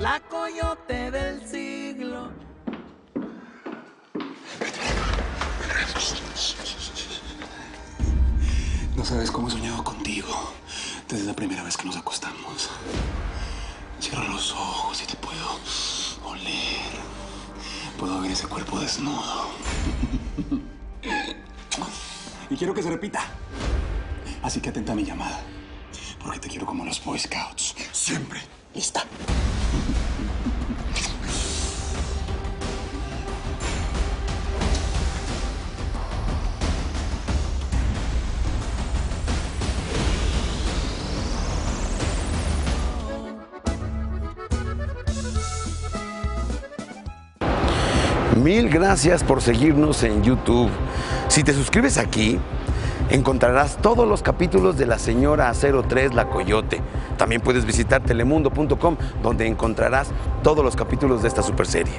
la coyote del siglo. No sabes cómo he soñado contigo desde la primera vez que nos acostamos. Cierro los ojos y te puedo oler. Puedo ver ese cuerpo desnudo. Y quiero que se repita. Así que atenta a mi llamada. Porque te quiero como los Boy Scouts. Siempre. ¿Lista? Mil gracias por seguirnos en YouTube. Si te suscribes aquí, encontrarás todos los capítulos de La Señora 03, La Coyote. También puedes visitar telemundo.com, donde encontrarás todos los capítulos de esta superserie.